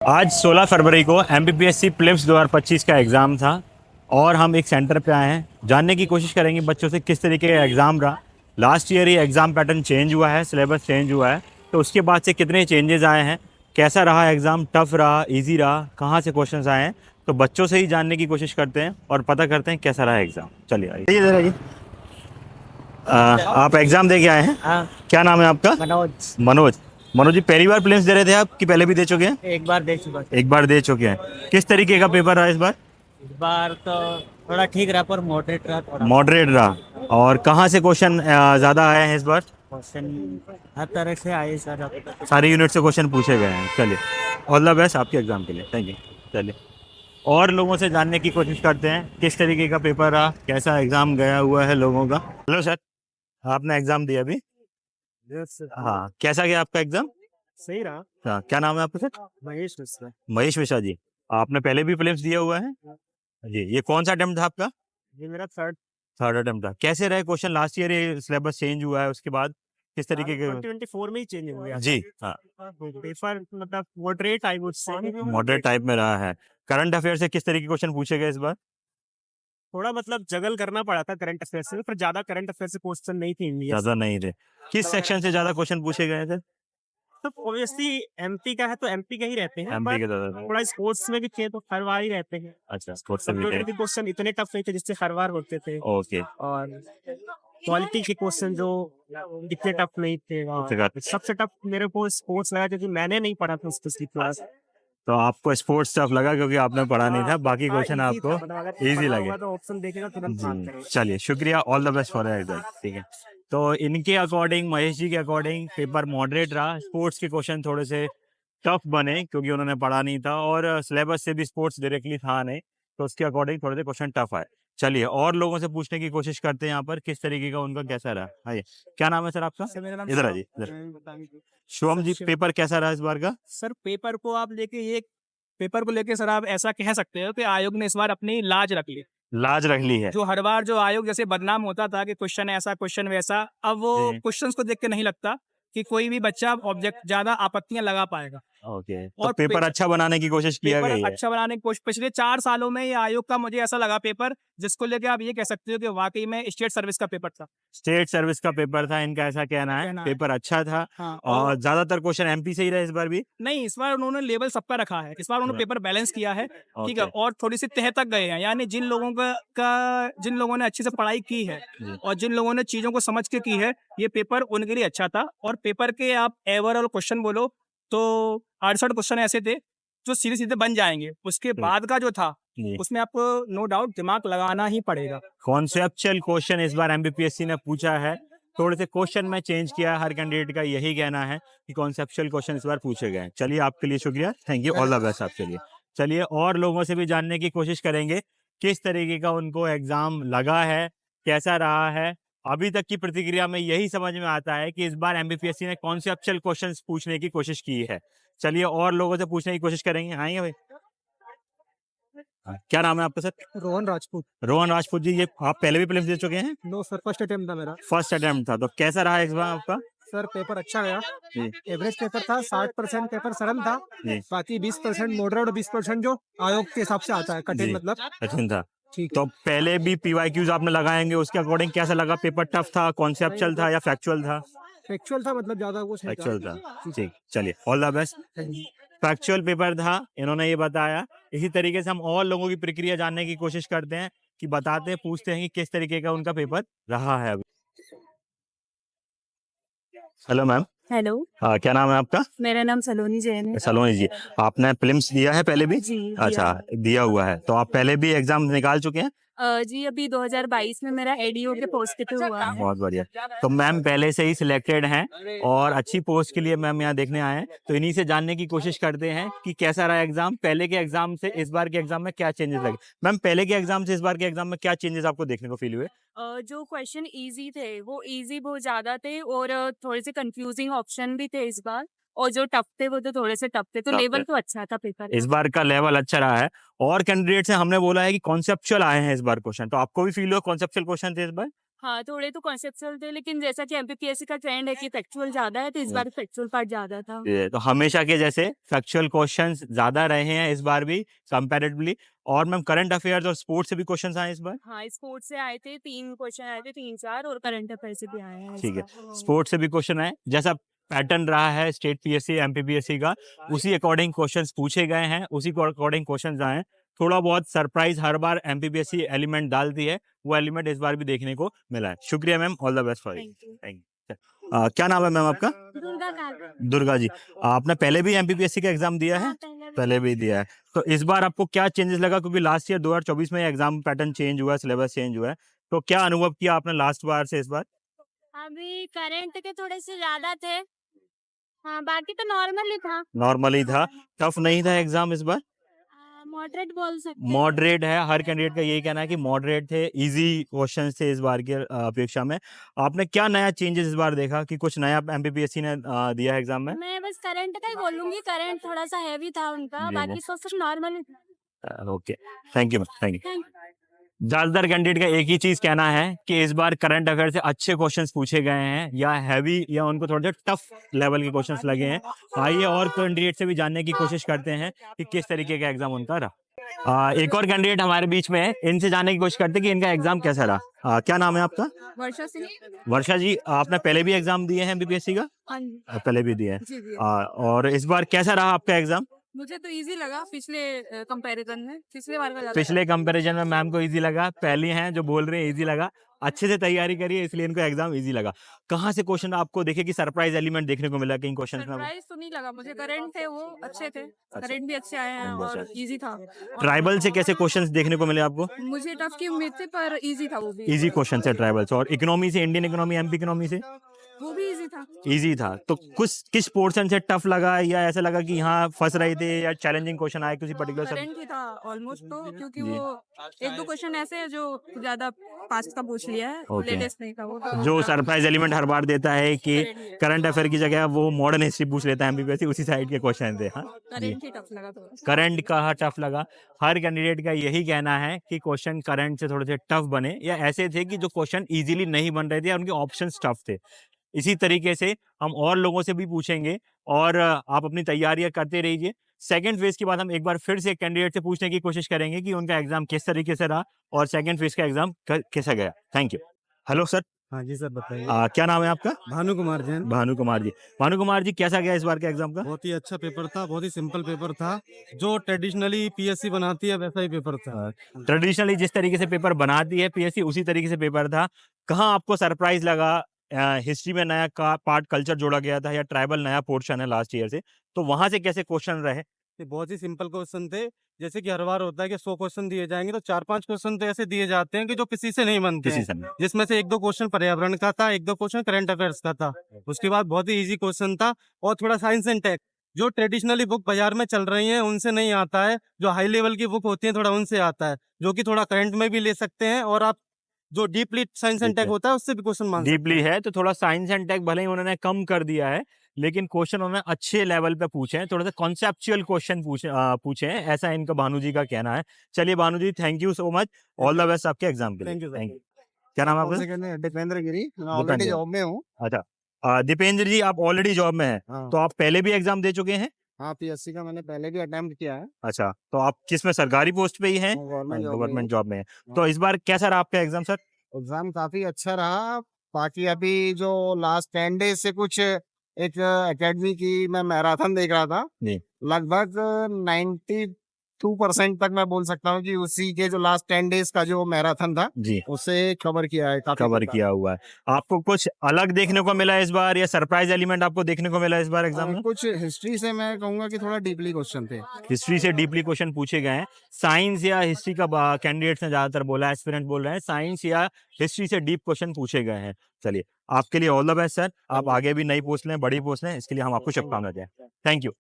आज 16 फरवरी को MPPSC prelims 2025 का एग्ज़ाम था और हम एक सेंटर पे आए हैं। जानने की कोशिश करेंगे बच्चों से किस तरीके का एग्ज़ाम रहा। लास्ट ईयर ये एग्ज़ाम पैटर्न चेंज हुआ है, सिलेबस चेंज हुआ है, तो उसके बाद से कितने चेंजेस आए हैं, कैसा रहा एग्ज़ाम, टफ़ रहा, इजी रहा, कहाँ से क्वेश्चंस आए हैं, तो बच्चों से ही जानने की कोशिश करते हैं और पता करते हैं कैसा रहा एग्ज़ाम। चलिए आइए इधर आइए। आप एग्ज़ाम दे के आए हैं? हाँ, क्या नाम है आपका? मनोज। मनोज। मनोज जी पहली बार प्रीलिम्स दे रहे थे आप कि पहले भी दे चुके हैं? एक बार देख चुका। एक बार दे चुके हैं। किस तरीके का पेपर रहा इस बार? इस बार तो थोड़ा ठीक रहा पर मॉडरेट रहा थोड़ा। मॉडरेट रहा। और कहाँ से क्वेश्चन ज़्यादा आए हैं इस बार? क्वेश्चन हर तरह से आए सर। अभी तक सारे यूनिट से क्वेश्चन पूछे गए हैं। चलिए, ऑल द बेस्ट आपके एग्ज़ाम के लिए। Thank you. चलिए, और लोगों से जानने की कोशिश करते हैं किस तरीके का पेपर रहा, कैसा एग्ज़ाम गया हुआ है लोगों का। हेलो सर, आपने एग्ज़ाम दिया अभी? हाँ, कैसा गया आपका एग्ज़ाम? सही रहा। हाँ, क्या नाम है आपका सर? महेश मिश्रा। महेश मिश्रा जी। आपने पहले भी प्रीलिम्स दिया हुआ है जी? ये कौन सा अटेम्प्ट था आपका? ये मेरा थर्ड थर्ड अटेम्प्ट था। कैसे रहे क्वेश्चन? लास्ट ईयर ये सिलेबस चेंज हुआ है, उसके बाद किस तरीके के? 2024 में ही चेंज हो गया जी हाँ, पेपर, मतलब moderate I would say. Moderate type में रहा है। करंट अफेयर से किस तरीके के क्वेश्चन पूछे गए इस बार? थोड़ा मतलब जगल करना पड़ा था करंट अफेयर से, पर ज्यादा करंट अफेयर से क्वेश्चन नहीं थे इंडिया से। ज़्यादा नहीं थे। किस सेक्शन से ज़्यादा क्वेश्चन पूछे गए थे? तो ऑब्वियसली एमपी का है तो एमपी के ही रहते हैं, एमपी पर के ज़्यादा थे। थोड़ा स्पोर्ट्स में भी थे तो हर बार ही रहते हैं। अच्छा, स्पोर्ट्स से भी कंप्यूटर थे। के क्वेश्चन इतने टफ नहीं थे जिससे हर बार होते थे। ओके। और क्वालिटी के क्वेश्चन जो इतने टफ नहीं थे। उसके बाद सबसे टफ मेरे को स्पोर्ट्स लगा क्योंकि मैंने नहीं पढ़ा था उसकी क्लास। तो आपको स्पोर्ट्स टफ लगा क्योंकि आपने पढ़ा नहीं था, बाकी क्वेश्चन इजी था, आपको मतलब अगर इजी पढ़ा लगे। होगा तो ऑप्शन देखेगा तुरंत मार्क जी, करेगा। चलिए शुक्रिया, all the best for exam. ठीक है, तो इनके अकॉर्डिंग, महेश जी के अकॉर्डिंग पेपर मॉडरेट रहा। स्पोर्ट्स के क्वेश्चन थोड़े से टफ बने क्योंकि उन्होंने पढ़ा नहीं था और सिलेबस से भी स्पोर्ट्स डायरेक्टली था नहीं, तो उसके अकॉर्डिंग थोड़े से क्वेश्चन टफ आए। चलिए, और लोगों से पूछने की कोशिश करते हैं यहाँ पर किस तरीके का उनका कैसा रहा। आइए, क्या नाम है सर आपका? सर मेरा नाम इधर शिवम। आइए इधर। बताइए। शुभम जी, सर पेपर कैसा रहा इस बार का? सर पेपर को लेके सर आप ऐसा कह सकते हो कि आयोग ने इस बार अपनी लाज रख ली। लाज रख ली है। जो हर बार जो आयोग जैसे बदनाम होता था कि क्वेश्चन ऐसा क्वेश्चन वैसा, अब वो जी। क्वेश्चंस को देख के नहीं लगता कि कोई भी बच्चा ऑब्जेक्ट ज्यादा आपत्तियां लगा पाएगा। ओके, तो और पेपर अच्छा बनाने की कोशिश किया पेपर गई है। अच्छा बनाने की कोशिश पिछले 4 सालों में ये आयोग का मुझे ऐसा लगा पेपर, जिसको लेके आप ये कह सकते हो कि वाकई में स्टेट सर्विस का पेपर था। स्टेट सर्विस का पेपर था, इनका ऐसा कहना है। कहना है। पेपर अच्छा था हाँ, और ज्यादातर क्वेश्चन एमपी से ही रहे इस बार भी। नहीं, इस बार उन्होंने लेवल सबका रखा है। इस बार उन्होंने पेपर बैलेंस किया है, ठीक है? ओके। और थोड़ी-सी तह तक गए हैं। यानी जिन लोगों ने अच्छे से पढ़ाई की है जी। और जिन लोगों ने चीज़ों को समझ के की है, ये पेपर उनके लिए अच्छा था। और पेपर के आप ओवरऑल क्वेश्चन बोलो तो 68 क्वेश्चन ऐसे थे, जो सीधे-सीधे बन जाएँगे। उसके बाद का जो था, जी। उसमें आपको नो डाउट दिमाग लगाना ही पड़ेगा। कॉन्सेप्चुअल क्वेश्चन इस बार एमपीपीएससी ने पूछा है। थोड़े से क्वेश्चन में चेंज किया है, हर कैंडिडेट का यही कहना है कि कॉन्सेप्चुअल क्वेश्चन इस बार पूछे गए हैं। चलिए, आपके लिए शुक्रिया, thank you, all the best आपके लिए। चलिए, और लोगों से भी जानने की कोशिश करेंगे किस तरीके का उनको एग्जाम लगा है, कैसा रहा है। अभी तक की प्रतिक्रिया में यही समझ में आता है कि इस बार एमपीपीएससी ने कॉन्सेप्चुअल क्वेश्चंस पूछने की कोशिश की है। चलिए, और लोगों से पूछने की कोशिश करेंगे। आएंगे भाई? हाँ, क्या नाम है आपका सर? रोहन राजपूत। रोहन राजपूत जी, ये आप पहले भी प्रीलिम्स दे चुके हैं? नो सर, फर्स्ट अटेम्प्ट था मेरा। फर्स्ट अटेम्प्ट था, तो कैसा रहा एग्जाम आपका? सर पेपर अच्छा गया। जी। एवरेज पेपर था, 60% पेपर सरल था। जी। बाकी 20% मॉडरेट और 20% जो आयोग के हिसाब से आता है कठिन, जी, मतलब कठिन था। ठीक तो पहले भी पीवाईक्यूज आपने लगाएंगे, उसके अकॉर्डिंग कैसा लगा? पेपर टफ था, कॉन्सेप्चुअल था या फैक्चुअल था? फैक्चुअल था, मतलब ज्यादा कुछ नहीं फैक्चुअल था। था। ठीक, चलिए, all the best. Factual paper था, इन्होंने ये बताया। इसी तरीके से हम और लोगों की प्रक्रिया जानने की कोशिश करते हैं कि बताते हैं, पूछते हैं कि किस तरीके का उनका पेपर रहा है अभी। Hello ma'am. हेलो, हाँ, क्या नाम है आपका? मेरा नाम सलोनी जैन है। सलोनी जी, आपने प्रीलिम्स दिया है पहले भी? जी, दिया अच्छा, है। दिया हुआ है, तो आप पहले भी एग्जाम निकाल चुके हैं? जी, अभी 2022 में मेरा एडीओ के पॉजिटिव हुआ है। बहुत बढ़िया। तो मैम पहले से ही सिलेक्टेड हैं और अच्छी पोस्ट के लिए मैम यहाँ देखने आए हैं, तो इन्हीं से जानने की कोशिश करते हैं कि कैसा रहा एग्जाम, पहले के एग्जाम से इस बार के एग्जाम में क्या चेंजेस लगे। मैम, पहले के एग्जाम से इस बार के एग्जाम में क्या चेंजेस आपको देखने को फील हुए? जो क्वेश्चन इजी थे, वो इजी बहुत ज़्यादा थे और थोड़े से कंफ्यूजिंग ऑप्शन भी थे इस बार, और जो टफ थे, वो तो थोड़े से टफ थे, तो टफ लेवल थे। तो अच्छा था पेपर इस का। बार का लेवल अच्छा रहा है और कैंडिडेट से हमने बोला है कि कॉन्सेप्चुअल आए हैं इस बार क्वेश्चन, तो आपको भी फील हुआ कॉन्सेप्चुअल क्वेश्चन थे इस बार? हाँ, थोड़े तो कॉन्सेप्चुअल थे, लेकिन जैसा कि एमपीपीएससी का ट्रेंड है कि फैक्चुअल ज़्यादा है, तो इस बार फैक्चुअल पार्ट ज़्यादा था। ये तो हमेशा के जैसे फैक्चुअल क्वेश्चंस ज़्यादा रहे हैं इस बार भी कंपैरेटिवली। और मैम करंट अफेयर्स और स्पोर्ट्स से भी क्वेश्चंस आए इस बार? हाँ, स्पोर्ट्स से आए थे, 3 क्वेश्चन आए थे, 3-4 और करंट अफेयर से भी आए हैं इस ठीक है, बार। स्पोर्ट्स से भी क्वेश्चन आए। जैसा पैटर्न रहा है स्टेट पीएससी, एमपीपीएससी का, उसी अकॉर्डिंग क्वेश्चंस पूछे गए हैं, उसी को अकॉर्डिंग क्वेश्चंस आए हैं। थोड़ा बहुत सरप्राइज़ हर बार एमपीपीएससी एलिमेंट डालती है, वो एलिमेंट इस बार भी देखने को मिला है। शुक्रिया ma'am, all the best for you. Thank you. Thank you. क्या नाम है मैम आपका? दुर्गा काल। दुर्गा जी। आपने पहले भी एमपीपीएससी का एग्ज़ाम दिया है? हाँ, पहले पहले भी दिया है। तो इस बार आपको क्या चेंजेस लगा, क्योंकि लास्ट ईयर 2024 में एग्ज़ाम पैटर्न चेंज हुआ है, सिलेबस चेंज हुआ है। तो क्या अनुभव किया आपने लास्ट बार से इस बार? अभी करंट के थोड़े से ज़्यादा थे। हाँ, बाकी तो नॉर्मल ही था। नॉर्मली था, टफ नहीं था एग्ज़ाम इस बार? मॉडरेट बोल सकते हैं। मॉडरेट है, हर कैंडिडेट का यही कहना है कि मॉडरेट थे, ईज़ी क्वेश्चंस थे इस बार के अपेक्षा में। आपने क्या नया चेंजेस इस बार देखा कि कुछ नया एमपीपीएससी ने दिया है एग्ज़ाम में? मैं बस करंट का ही बोलूँगी, करंट थोड़ा-सा हेवी था उनका, जी, बाकी सब नॉर्मल ही था। Okay. Thank you ma'am, thank you. Thank ज़्यादातर कैंडिडेट का एक ही चीज़ कहना है कि इस बार करंट अफेयर से अच्छे क्वेश्चंस पूछे गए हैं, या हैवी या उनको थोड़े टफ लेवल के क्वेश्चंस लगे हैं। आइए और कैंडिडेट से भी जानने की कोशिश करते हैं कि किस तरीके का एग्ज़ाम उनका रहा। एक और कैंडिडेट हमारे बीच में है, इनसे जानने की कोशिश करते हैं कि इनका एग्ज़ाम कैसा रहा। क्या नाम है आपका? वर्षा सिंह। वर्षा जी, आपने पहले भी एग्ज़ाम दिए हैं एमपीपीएससी का? हाँ जी। पहले भी दिए हैं। जी, जी। और इस बार कैसा रहा आपका एग्ज़ाम? मुझे तो इजी लगा पिछले कंपैरिजन में, पिछले बार का ज़्यादा पिछले कंपैरिजन में मैम को ईज़ी लगा, पहली हैं जो बोल रहे हैं ईज़ी लगा। अच्छे से तैयारी करी है इसलिए इनको एग्ज़ाम ईज़ी लगा। कहाँ से क्वेश्चन आपको देखे कि सरप्राइज़ एलिमेंट देखने को मिला कहीं क्वेश्चंस में? सरप्राइज तो नहीं लगा मुझे, करंट थे वो अच्छे थे, करंट भी अच्छे आए हैं करंट भी और अच्छे इजी था। ट्राइबल से कैसे क्वेश्चंस देखने को मिले आपको? मुझे टफ की उम्मीद थी पर इजी था वो भी। ईज़ी क्वेश्चन है ट्राइबल से। और इकोनॉमी से, इंडियन इकोनॉमी, एमपी इकोनॉमी से? वो भी इजी था। ईज़ी था। तो कुछ किस पोर्शन से टफ लगा, या ऐसा लगा कि यहाँ फँस रहे थे, या चैलेंजिंग क्वेश्चन आए किसी पर्टिकुलर सब? करंट ही था ऑलमोस्ट तो, क्योंकि जी। वो 1-2 क्वेश्चन ऐसे हैं जो ज़्यादा पास्ट का पूछ लिया है, ओके। लेटेस्ट नहीं था वो तो। जो सरप्राइज़ एलिमेंट हर बार देता है कि करंट ही है। करंट अफेयर की जगह वो मॉडर्न हिस्ट्री पूछ लेता है एमपीपीएससी, उसी साइड के क्वेश्चन थे। हाँ, जी। करंट ही टफ लगा थोड़ा। करंट का टफ लगा। हर कैंडिडेट का यही कहना है कि क्वेश्चन करंट से थोड़े से टफ बने, या ऐसे थे कि जो क्वेश्चन इजीली नहीं बन रहे थे या उनके ऑप्शंस टफ थे। इसी तरीके से हम और लोगों से भी पूछेंगे, और आप अपनी तैयारियां करते रहिए। सेकंड फेज के बाद हम एक बार फिर से कैंडिडेट से पूछने की कोशिश करेंगे कि उनका एग्जाम किस तरीके से रहा और सेकंड फेज का एग्जाम कैसा गया। Thank you. Hello sir. हाँ जी सर, बताइए। क्या नाम है आपका? भानु कुमार जैन। भानु कुमार जी। भानु कुमार जी, कैसा गया इस बार के एग्जाम का? बहुत ही अच्छा पेपर था, बहुत ही सिंपल पेपर था, जो ट्रेडिशनली पीएससी बनाती है वैसा ही पेपर था। ट्रेडिशनली जिस तरीके से पेपर बनाती है पीएससी, उसी तरीके से पेपर था। कहाँ आपको सरप्राइज लगा? हिस्ट्री में नया का पार्ट कल्चर जोड़ा गया था, या ट्राइबल नया पोर्शन है लास्ट ईयर से, तो वहां से कैसे क्वेश्चन रहे? ये बहुत ही सिंपल क्वेश्चन थे। जैसे कि हर बार होता है कि 100 क्वेश्चन दिए जाएंगे तो 4-5 क्वेश्चन तो ऐसे दिए जाते हैं कि जो किसी से नहीं बनते किसी हैं। समय जिसमें से 1-2 क्वेश्चन पर्यावरण का था, 1-2 क्वेश्चन करंट अफेयर्स का था। उसके बाद बहुत ही इजी क्वेश्चन था, और थोड़ा साइंस एंड टेक, जो ट्रेडिशनली बुक बाजार में चल रही हैं उनसे नहीं आता है। जो हाई लेवल की बुक होती है थोड़ा उनसे आता है, जो कि थोड़ा करंट में भी ले सकते हैं, और आप जो डीपली साइंस एंड ठीक है। टेक होता है उससे भी क्वेश्चन मान सकते डीपली हैं। है तो थोड़ा साइंस एंड टेक भले ही उन्होंने कम कर दिया है, लेकिन क्वेश्चन उन्होंने अच्छे लेवल पे पूछे हैं, थोड़ा सा कॉन्सेप्चुअल क्वेश्चन पूछे हैं, ऐसा इनका भानु जी का कहना है। चलिए Bhanu ji, thank you so much, all the best आपके एग्जाम के लिए। Thank you sir. Thank you. क्या नाम है आपका? दीपेंद्र गिरी, मैं दीपेंद्र। ऑलरेडी जॉब में हूँ। अच्छा, दीपेंद्र जी आप ऑलरेडी जॉब में हैं, हाँ तो आप पहले भी एग्जाम दे चुके हैं? हाँ, पीएससी का मैंने पहले भी अटेम्प्ट किया है। अच्छा, तो आप किस में, सरकारी पोस्ट पे ही हैं? गवर्नमेंट जॉब में है। तो इस बार कैसा रहा आपका एग्जाम सर? एग्जाम काफी अच्छा रहा। बाकी अभी जो लास्ट 10 डेज से कुछ एक एकेडमी की मैं मैराथन देख रहा था, जी। लगभग 92% तक मैं बोल सकता हूँ कि उसी के जो लास्ट 10 डेज का जो मैराथन था जी, उसे कवर किया है, काफी कवर अच्छा। किया हुआ है। आपको कुछ अलग देखने को मिला इस बार, या सरप्राइज एलिमेंट आपको देखने को मिला इस बार एग्जाम में? कुछ हिस्ट्री से मैं कहूंगा कि थोड़ा डीपली क्वेश्चन थे। हिस्ट्री से डीपली क्वेश्चन पूछे गए हैं। साइंस या हिस्ट्री का कैंडिडेट्स ने ज्यादातर बोला है, एस्पिरेंट बोल रहे हैं साइंस या हिस्ट्री से डीप क्वेश्चन पूछे गए हैं। चलिए, आपके लिए ऑल द बेस्ट सर, आप आगे भी नई पोस्ट लें, बड़ी पोस्ट लें, इसके लिए हम आपको शुभकामनाएं दें। Thank you.